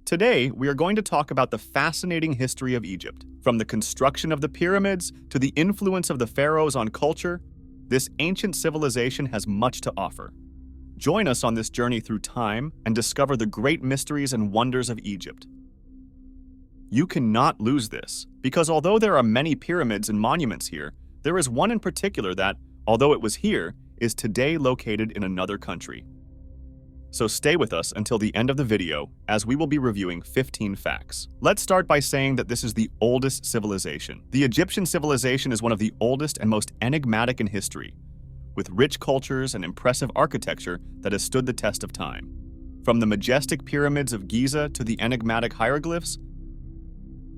Today, we are going to talk about the fascinating history of Egypt. From the construction of the pyramids to the influence of the pharaohs on culture, this ancient civilization has much to offer. Join us on this journey through time and discover the great mysteries and wonders of Egypt. You cannot lose this, because although there are many pyramids and monuments here, there is one in particular that, although it was here, is today located in another country. So stay with us until the end of the video, as we will be reviewing 15 facts. Let's start by saying that this is the oldest civilization. The Egyptian civilization is one of the oldest and most enigmatic in history, with rich cultures and impressive architecture that has stood the test of time. From the majestic pyramids of Giza to the enigmatic hieroglyphs,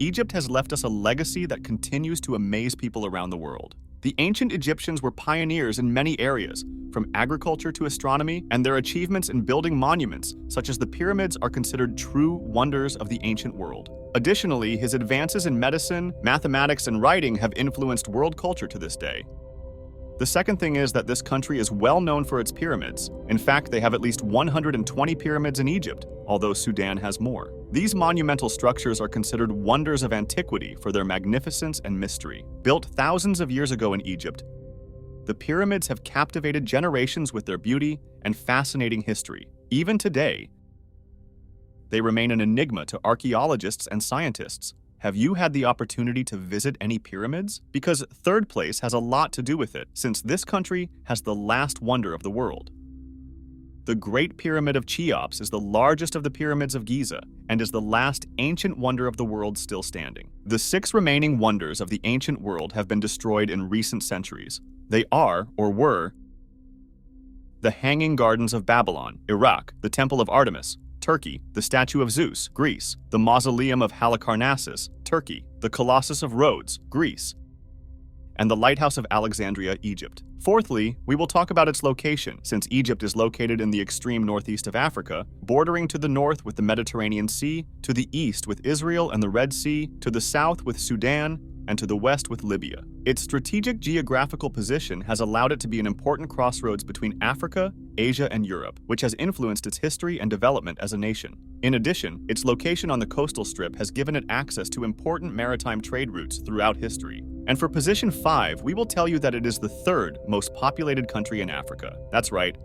Egypt has left us a legacy that continues to amaze people around the world. The ancient Egyptians were pioneers in many areas, from agriculture to astronomy, and their achievements in building monuments, such as the pyramids, are considered true wonders of the ancient world. Additionally, his advances in medicine, mathematics, and writing have influenced world culture to this day. The second thing is that this country is well known for its pyramids. In fact, they have at least 120 pyramids in Egypt, although Sudan has more. These monumental structures are considered wonders of antiquity for their magnificence and mystery. Built thousands of years ago in Egypt, the pyramids have captivated generations with their beauty and fascinating history. Even today, they remain an enigma to archaeologists and scientists. Have you had the opportunity to visit any pyramids? Because third place has a lot to do with it, since this country has the last wonder of the world. The Great Pyramid of Cheops is the largest of the pyramids of Giza and is the last ancient wonder of the world still standing. The 6 remaining wonders of the ancient world have been destroyed in recent centuries. They are, or were, the Hanging Gardens of Babylon, Iraq, the Temple of Artemis, Turkey, the Statue of Zeus, Greece, the Mausoleum of Halicarnassus, Turkey, the Colossus of Rhodes, Greece, and the Lighthouse of Alexandria, Egypt. Fourthly, we will talk about its location, since Egypt is located in the extreme northeast of Africa, bordering to the north with the Mediterranean Sea, to the east with Israel and the Red Sea, to the south with Sudan, and to the west with Libya. Its strategic geographical position has allowed it to be an important crossroads between Africa, Asia, and Europe, which has influenced its history and development as a nation. In addition, its location on the coastal strip has given it access to important maritime trade routes throughout history. And for position 5, we will tell you that it is the 3rd most populated country in Africa. That's right.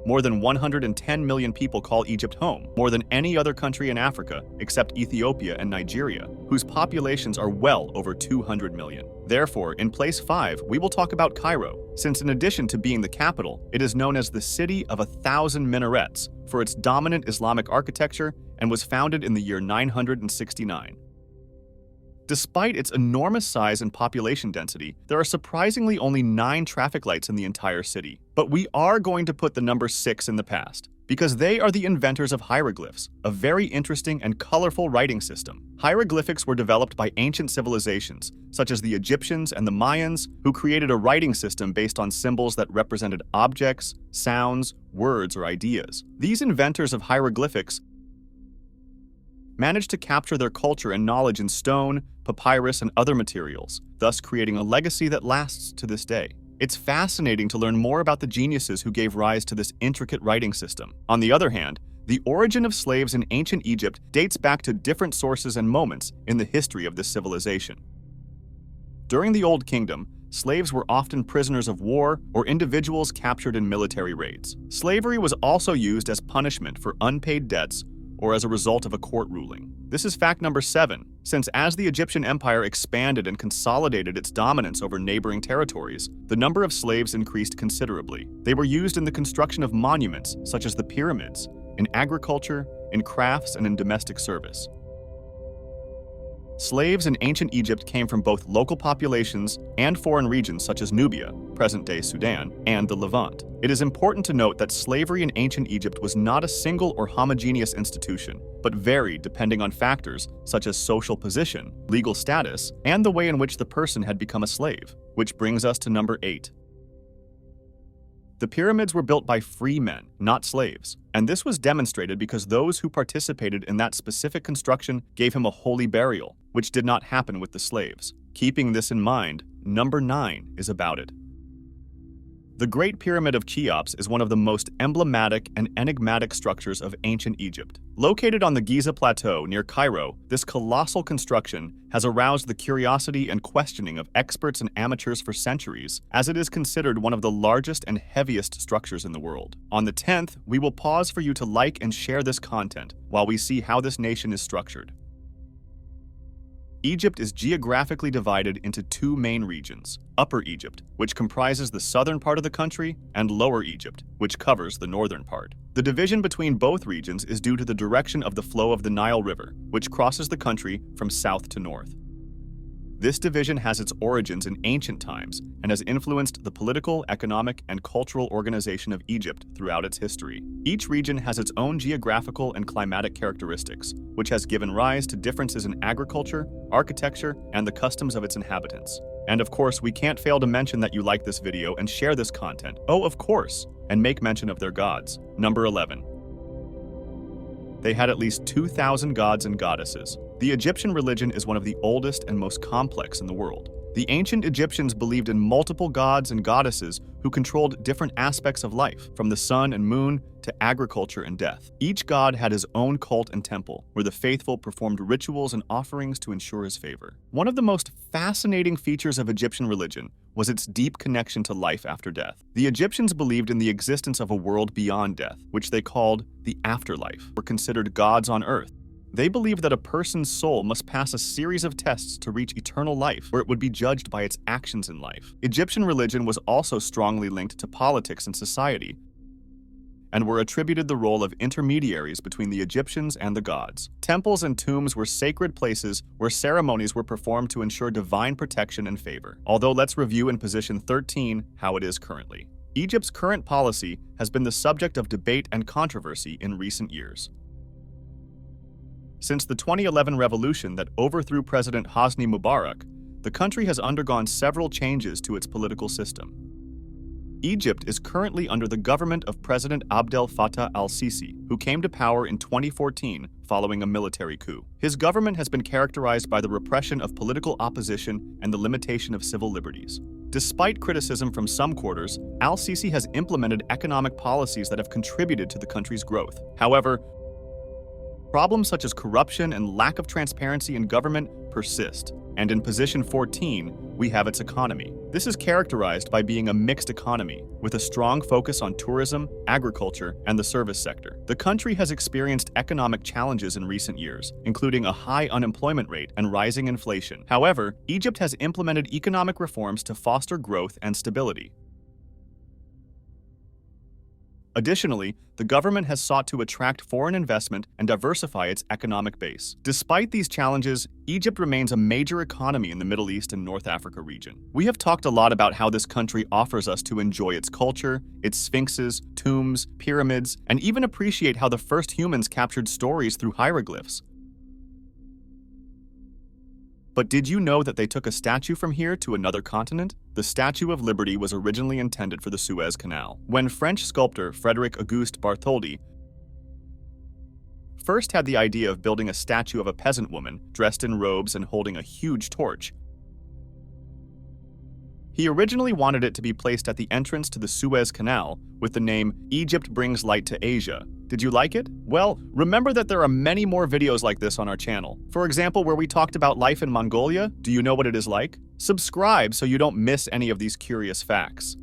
More than 110 million people call Egypt home, more than any other country in Africa except Ethiopia and Nigeria, whose populations are well over 200 million. Therefore, in place 5, we will talk about Cairo, since in addition to being the capital, it is known as the City of 1,000 Minarets for its dominant Islamic architecture and was founded in the year 969. Despite its enormous size and population density, there are surprisingly only 9 traffic lights in the entire city. But we are going to put the number 6 in the past, because they are the inventors of hieroglyphs, a very interesting and colorful writing system. Hieroglyphics were developed by ancient civilizations, such as the Egyptians and the Mayans, who created a writing system based on symbols that represented objects, sounds, words, or ideas. These inventors of hieroglyphics managed to capture their culture and knowledge in stone, papyrus, and other materials, thus creating a legacy that lasts to this day. It's fascinating to learn more about the geniuses who gave rise to this intricate writing system. On the other hand, the origin of slaves in ancient Egypt dates back to different sources and moments in the history of this civilization. During the Old Kingdom, slaves were often prisoners of war or individuals captured in military raids. Slavery was also used as punishment for unpaid debts or as a result of a court ruling. This is fact number 7, since as the Egyptian Empire expanded and consolidated its dominance over neighboring territories, the number of slaves increased considerably. They were used in the construction of monuments, such as the pyramids, in agriculture, in crafts, and in domestic service. Slaves in ancient Egypt came from both local populations and foreign regions such as Nubia, present-day Sudan, and the Levant. It is important to note that slavery in ancient Egypt was not a single or homogeneous institution, but varied depending on factors such as social position, legal status, and the way in which the person had become a slave. Which brings us to number 8. The pyramids were built by free men, not slaves, and this was demonstrated because those who participated in that specific construction gave him a holy burial, which did not happen with the slaves. Keeping this in mind, number 9 is about it. The Great Pyramid of Cheops is one of the most emblematic and enigmatic structures of ancient Egypt. Located on the Giza Plateau near Cairo, this colossal construction has aroused the curiosity and questioning of experts and amateurs for centuries, as it is considered one of the largest and heaviest structures in the world. On the 10th, we will pause for you to like and share this content while we see how this nation is structured. Egypt is geographically divided into two main regions: Upper Egypt, which comprises the southern part of the country, and Lower Egypt, which covers the northern part. The division between both regions is due to the direction of the flow of the Nile River, which crosses the country from south to north. This division has its origins in ancient times and has influenced the political, economic, and cultural organization of Egypt throughout its history. Each region has its own geographical and climatic characteristics, which has given rise to differences in agriculture, architecture, and the customs of its inhabitants. And of course, we can't fail to mention that you like this video and share this content. Oh, of course! And make mention of their gods. Number 11. They had at least 2,000 gods and goddesses. The Egyptian religion is one of the oldest and most complex in the world. The ancient Egyptians believed in multiple gods and goddesses who controlled different aspects of life, from the sun and moon to agriculture and death. Each god had his own cult and temple, where the faithful performed rituals and offerings to ensure his favor. One of the most fascinating features of Egyptian religion was its deep connection to life after death. The Egyptians believed in the existence of a world beyond death, which they called the afterlife, were considered gods on earth. They believed that a person's soul must pass a series of tests to reach eternal life, where it would be judged by its actions in life. Egyptian religion was also strongly linked to politics and society, and were attributed the role of intermediaries between the Egyptians and the gods. Temples and tombs were sacred places where ceremonies were performed to ensure divine protection and favor. Although let's review in position 13 how it is currently. Egypt's current policy has been the subject of debate and controversy in recent years. Since the 2011 revolution that overthrew President Hosni Mubarak, the country has undergone several changes to its political system. Egypt is currently under the government of President Abdel Fattah al-Sisi, who came to power in 2014 following a military coup. His government has been characterized by the repression of political opposition and the limitation of civil liberties. Despite criticism from some quarters, al-Sisi has implemented economic policies that have contributed to the country's growth. However, problems such as corruption and lack of transparency in government persist. And in position 14, we have its economy. This is characterized by being a mixed economy, with a strong focus on tourism, agriculture, and the service sector. The country has experienced economic challenges in recent years, including a high unemployment rate and rising inflation. However, Egypt has implemented economic reforms to foster growth and stability. Additionally, the government has sought to attract foreign investment and diversify its economic base. Despite these challenges, Egypt remains a major economy in the Middle East and North Africa region. We have talked a lot about how this country offers us to enjoy its culture, its sphinxes, tombs, pyramids, and even appreciate how the first humans captured stories through hieroglyphs. But did you know that they took a statue from here to another continent? The Statue of Liberty was originally intended for the Suez Canal. When French sculptor Frédéric Auguste Bartholdi first had the idea of building a statue of a peasant woman dressed in robes and holding a huge torch, he originally wanted it to be placed at the entrance to the Suez Canal with the name "Egypt Brings Light to Asia." Did you like it? Well, remember that there are many more videos like this on our channel. For example, where we talked about life in Mongolia. Do you know what it is like? Subscribe so you don't miss any of these curious facts.